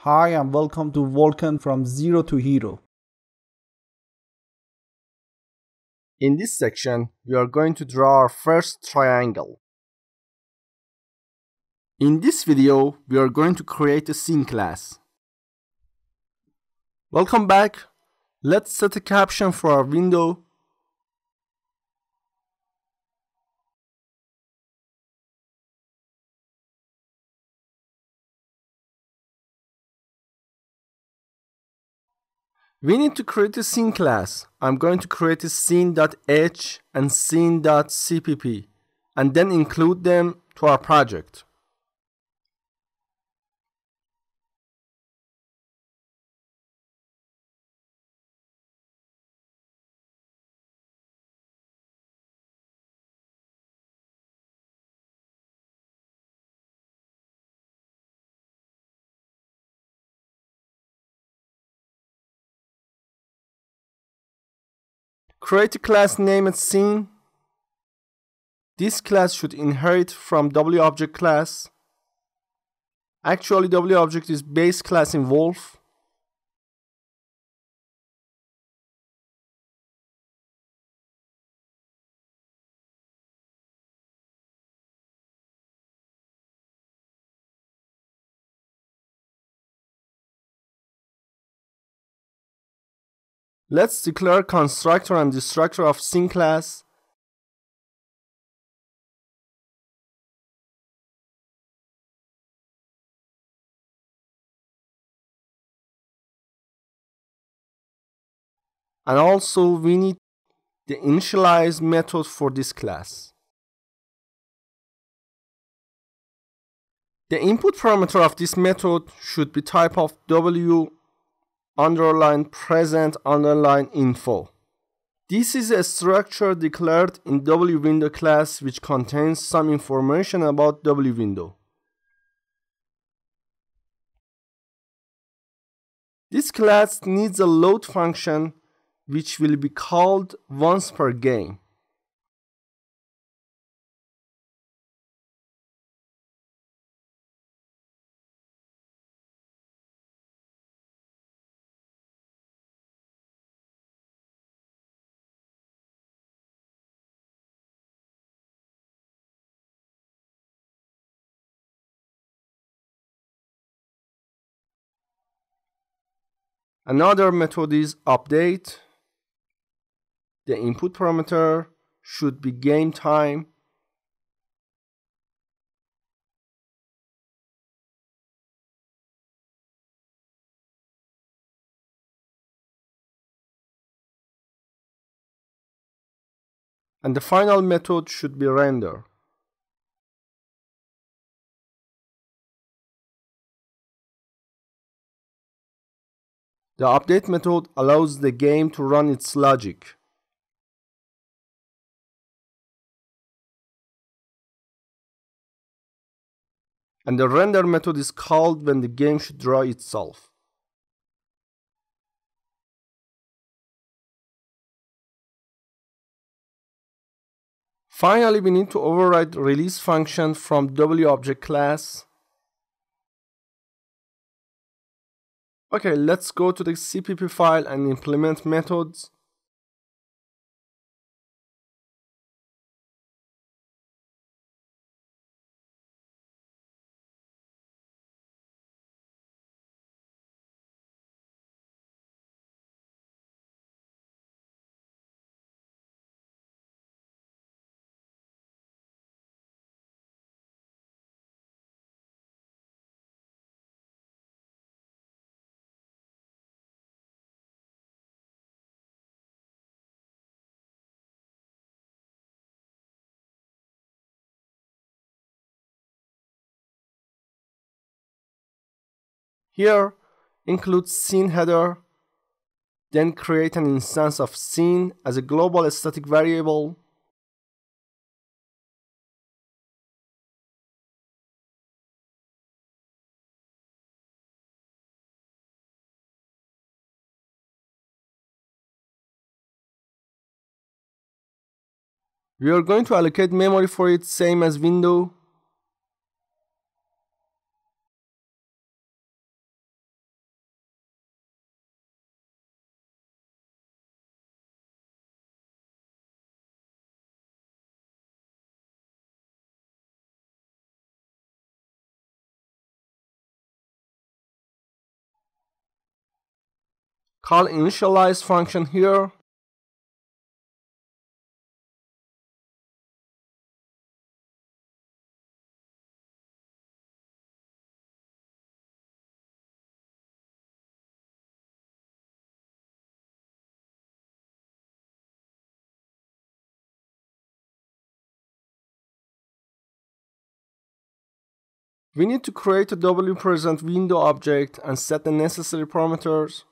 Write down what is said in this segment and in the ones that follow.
Hi and welcome to Vulkan from Zero to Hero. In this section, we are going to draw our first triangle. In this video, we are going to create a scene class. Welcome back. Let's set a caption for our window. We need to create a scene class. I'm going to create a scene.h and scene.cpp and then include them to our project. Create a class named scene. This class should inherit from WObject class. Actually, WObject is base class in Wolf. Let's declare constructor and destructor of scene class. And also we need the initialize method for this class. The input parameter of this method should be type of W underline present underline info. This is a structure declared in WWindow class which contains some information about WWindow. This class needs a load function which will be called once per game. Another method is update. The input parameter should be game time. And the final method should be render. The update method allows the game to run its logic. And the render method is called when the game should draw itself. Finally, we need to override release function from WObject class. Okay, let's go to the CPP file and implement methods. Here, include scene header, then create an instance of scene as a global static variable. We are going to allocate memory for it, same as window. Call initialize function here. We need to create a wPresent window object and set the necessary parameters.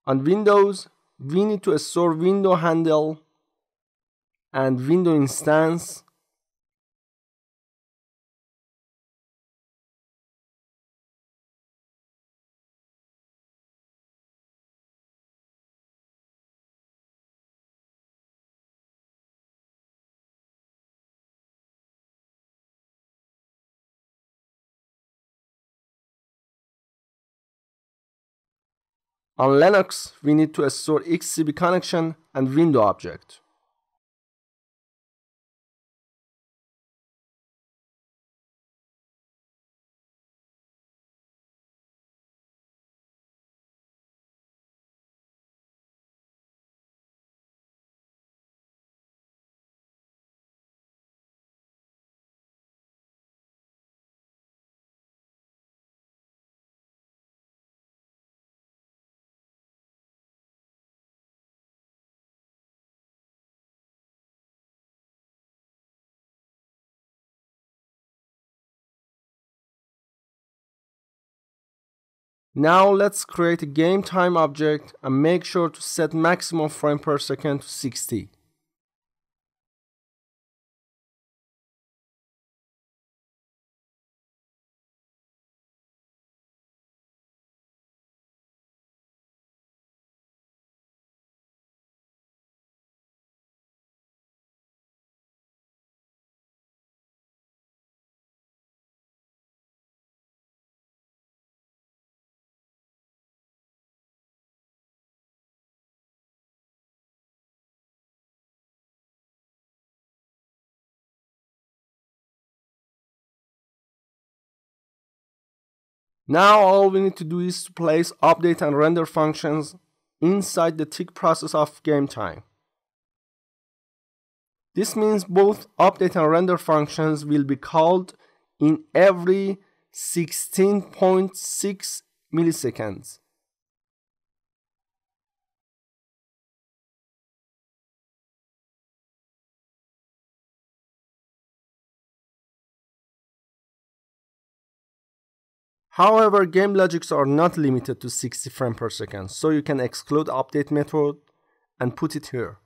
On Windows, we need to store window handle and window instance. On Linux, we need to store XCB connection and window object. Now let's create a game time object and make sure to set maximum frame per second to 60. Now all we need to do is to place update and render functions inside the tick process of game time. This means both update and render functions will be called in every 16.6 milliseconds. However, game logics are not limited to 60 frames per second, so you can exclude update method and put it here.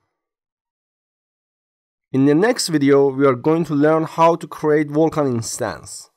In the next video, we are going to learn how to create Vulkan instance.